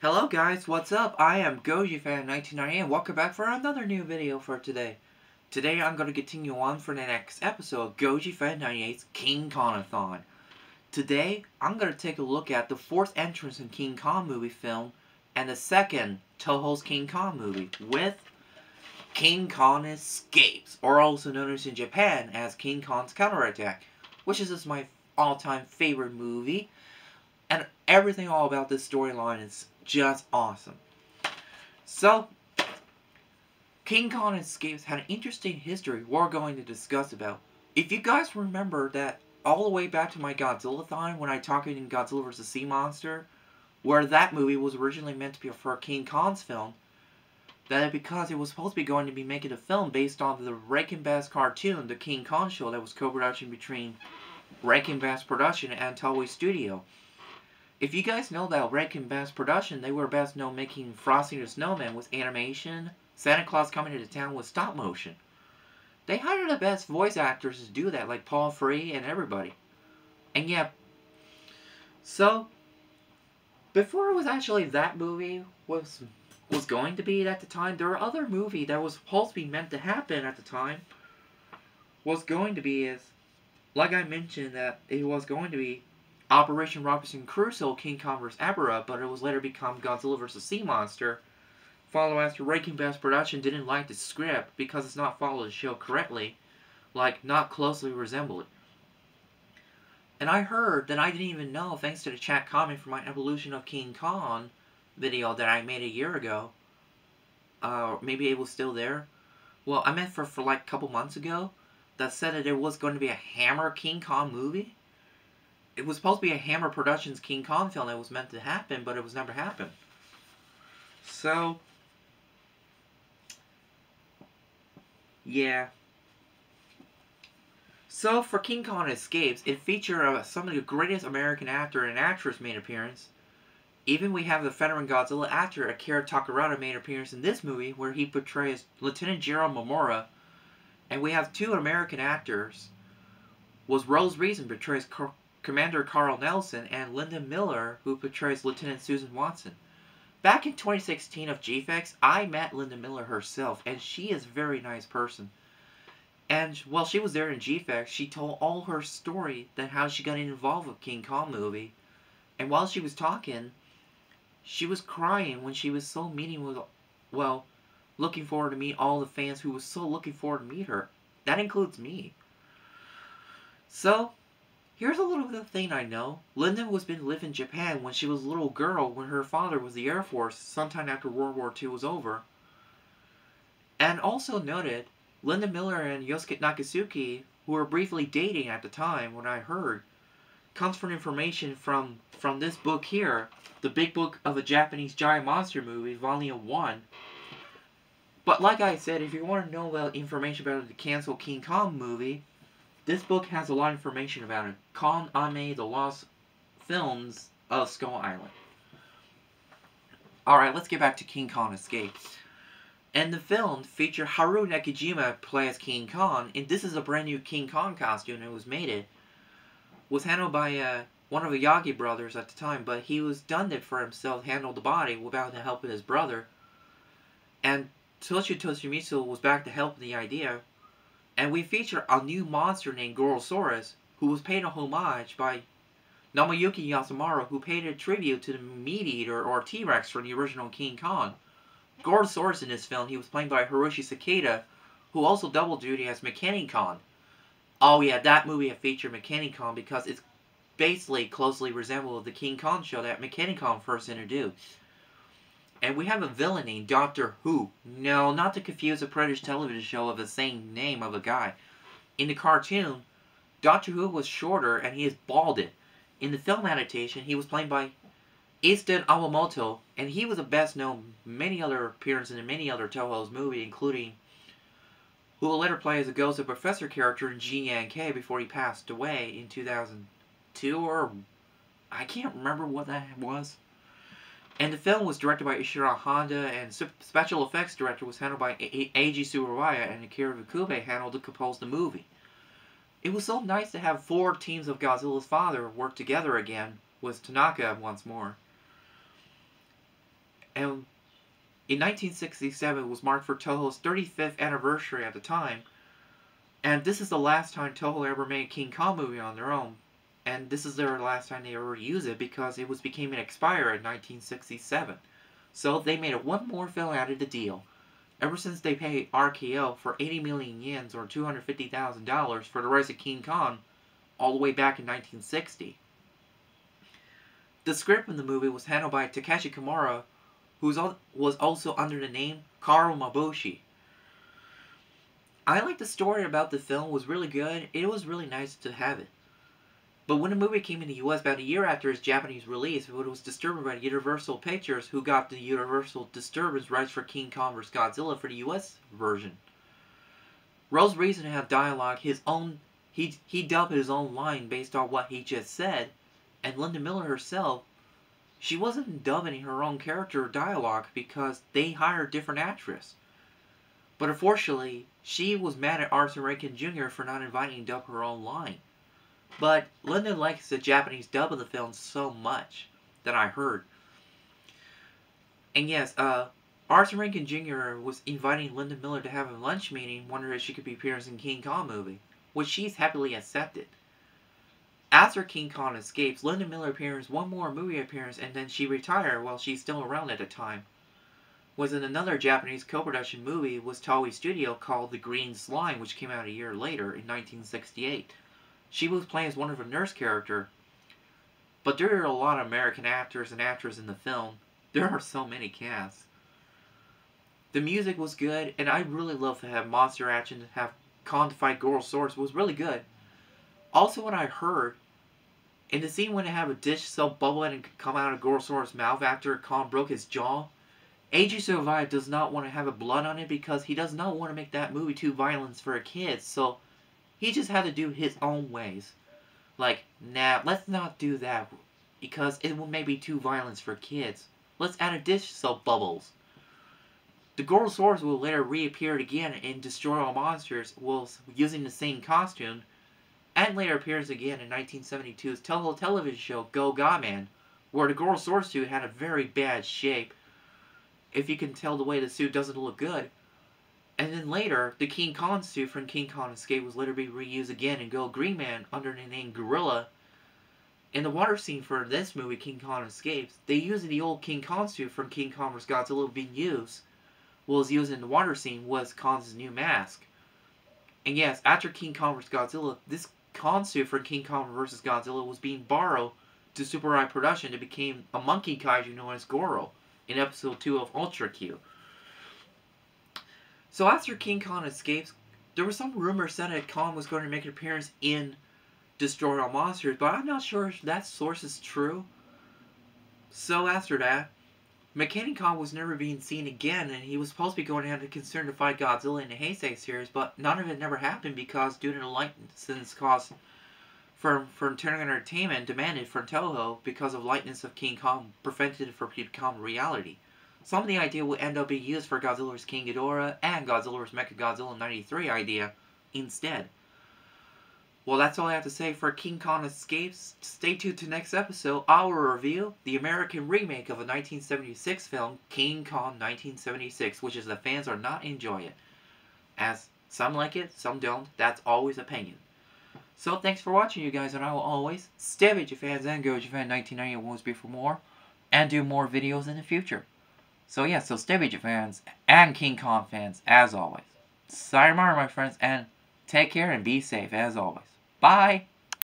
Hello guys, what's up? I am GojiFan98's and welcome back for another new video for today. Today I'm going to continue on for the next episode of GojiFan98's King Kong-A-Thon. Today I'm going to take a look at the fourth entrance in King Kong movie film and the second Toho's King Kong movie with King Kong Escapes, or also known as in Japan as King Kong's Counterattack, which is just my all-time favorite movie. And everything all about this storyline is just awesome. So, King Kong Escapes had an interesting history we're going to discuss about. If you guys remember that all the way back to my Godzilla-thon when I talked in Godzilla vs. Sea Monster, where that movie was originally meant to be for King Kong's film, that because it was supposed to be going to be making a film based on the Rankin-Bass cartoon, the King Kong show, that was co-production between Rankin-Bass Productions and Toho Studio. If you guys know that Rankin-Bass Productions, they were best known making Frosty the Snowman with animation, Santa Claus Coming to Town with stop motion. They hired the best voice actors to do that, like Paul Free and everybody. And yeah, so before it was actually that movie was going to be at the time, there were other movie that was supposed to be meant to happen at the time. Was going to be is, like I mentioned, that it was going to be Operation Robinson Crusoe, King Kong vs. Ebirah, but it was later become Godzilla vs. Sea Monster. Follow after Rankin-Bass Productions didn't like the script because it's not followed the show correctly, like not closely resemble it. And I heard that I didn't even know, thanks to the chat comment from my Evolution of King Kong video that I made a year ago. Maybe it was still there. Well, I meant for like a couple months ago, that said that there was going to be a Hammer King Kong movie. It was supposed to be a Hammer Productions King Kong film that was meant to happen, but it was never happened. So, yeah. So, for King Kong Escapes, it featured some of the greatest American actor and actress made appearance. Even we have the veteran Godzilla actor Akira Takarada made appearance in this movie, where he portrays Lieutenant General Momura. And we have two American actors. Was Rose Reason portrays Commander Carl Nelson, and Linda Miller, who portrays Lieutenant Susan Watson. Back in 2016 of GFX, I met Linda Miller herself, and she is a very nice person. And while she was there in GFX, she told all her story, that how she got involved with King Kong movie. And while she was talking, she was crying when she was so meeting with, well, looking forward to meet all the fans who was so looking forward to meet her. That includes me. So, here's a little bit of thing I know. Linda was been living in Japan when she was a little girl when her father was the Air Force sometime after World War II was over. And also noted, Linda Miller and Yosuke Nakasuki, who were briefly dating at the time when I heard, comes from information from this book here, the Big Book of a Japanese Giant Monster Movie, Volume 1. But like I said, if you want to know about information about the canceled King Kong movie, this book has a lot of information about it. Kong-A the Lost Films of Skull Island. Alright, let's get back to King Kong Escapes. And the film featured Haru Nakajima play as King Kong, and this is a brand new King Kong costume that was made. It was handled by one of the Yagi brothers at the time, but he was done it for himself, handled the body without the help of his brother. And Toshi Toshimitsu was back to help the idea. And we feature a new monster named Gorosaurus, who was paid a homage by Namayuki Yasumaru, who paid a tribute to the Meat-Eater, or T-Rex, from the original King Kong. Gorosaurus in this film, he was played by Hiroshi Sakata, who also double duty as Mechanicon. Oh yeah, that movie featured Mechanicon because it's basically closely resembled the King Kong show that Mechanicon first introduced. And we have a villain named Doctor Who. No, not to confuse a British television show of the same name of a guy. In the cartoon, Doctor Who was shorter and he is balded. In the film adaptation, he was played by Easton Awamoto, and he was the best known many other appearances in many other Toho's movies, including who will later play as a ghost of Professor character in G&K before he passed away in 2002, or I can't remember what that was. And the film was directed by Ishiro Honda, and special effects director was handled by Eiji Tsuraya, and Akira Fukube handled to compose the movie. It was so nice to have 4 teams of Godzilla's father work together again with Tanaka once more. And in 1967 was marked for Toho's 35th anniversary at the time. And this is the last time Toho ever made a King Kong movie on their own. And this is their last time they ever used it because it became an expire in 1967. So they made one more film out of the deal. Ever since they paid RKO for 80 million yens or $250,000 for the rights of King Kong all the way back in 1960. The script of the movie was handled by Takeshi Kimura, who was also under the name Karo Mabushi. I like the story about the film. Was really good. It was really nice to have it. But when the movie came in the US about a year after its Japanese release, it was distributed by Universal Pictures, who got the Universal disturbance rights for King Kong vs. Godzilla for the US version. Rhodes' reason to have dialogue, he dubbed his own line based on what he just said, and Linda Miller herself, she wasn't dubbing her own character or dialogue because they hired a different actress. But unfortunately, she was mad at Arthur Rankin Jr. for not inviting to dub her own line. But Linda likes the Japanese dub of the film so much that I heard. And yes, Arthur Rankin Jr. was inviting Linda Miller to have a lunch meeting, wondering if she could be appearing in King Kong movie, which she's happily accepted. After King Kong escapes, Linda Miller appears one more movie appearance, and then she retired while she's still around at the time. Was in another Japanese co-production movie was Toei Studio called The Green Slime, which came out a year later in 1968. She was playing as one of a nurse character, but there are a lot of American actors and actresses in the film. There are so many casts. The music was good, and I really love to have monster action, to have Kong to fight Gorosaurus was really good. Also, what I heard, in the scene when they have a dish so bubble and come out of Gorosaurus' mouth after Kong broke his jaw, A.G. Survive does not want to have a blood on it because he does not want to make that movie too violent for kids, so he just had to do his own ways. Like, nah, let's not do that because it will maybe too violent for kids. Let's add a dish so bubbles. The Gorosaurus will later reappear again in Destroy All Monsters while using the same costume, and later appears again in 1972's Toho television show Go-Ga-Man, where the Gorosaurus suit had a very bad shape, if you can tell the way the suit doesn't look good. And then later, the King Kong suit from King Kong Escape was later be reused again in Go Green Man under the name Gorilla. In the water scene for this movie, King Kong Escapes, they used the old King Kong suit from King Kong vs. Godzilla being used. What was used in the water scene was Kong's new mask. And yes, after King Kong vs. Godzilla, this Kong suit from King Kong vs. Godzilla was being borrowed to Super Eye Production to become a monkey kaiju known as Goro in episode 2 of Ultra Q. So after King Kong Escapes, there was some rumor said that Kong was going to make an appearance in Destroy All Monsters, but I'm not sure if that source is true. So after that, Mechanic Kong was never being seen again, and he was supposed to be going ahead and concerned to fight Godzilla in the Heisei series, but none of it never happened because due to the license cost from Turner Entertainment demanded from Toho because of likeness of King Kong prevented it from becoming reality. Some of the idea would end up being used for Godzilla vs. King Ghidorah and Godzilla vs. Mechagodzilla 93 idea instead. Well, that's all I have to say for King Kong Escapes. Stay tuned to next episode. I will review the American remake of a 1976 film, King Kong 1976, which is the fans are not enjoying it. As some like it, some don't. That's always opinion. So thanks for watching, you guys, and I will always stay with you fans and GojiFan98's always be for more, and do more videos in the future. So yeah, so stay with you fans and King Kong fans as always. Sayonara, my friends, and take care and be safe as always. Bye!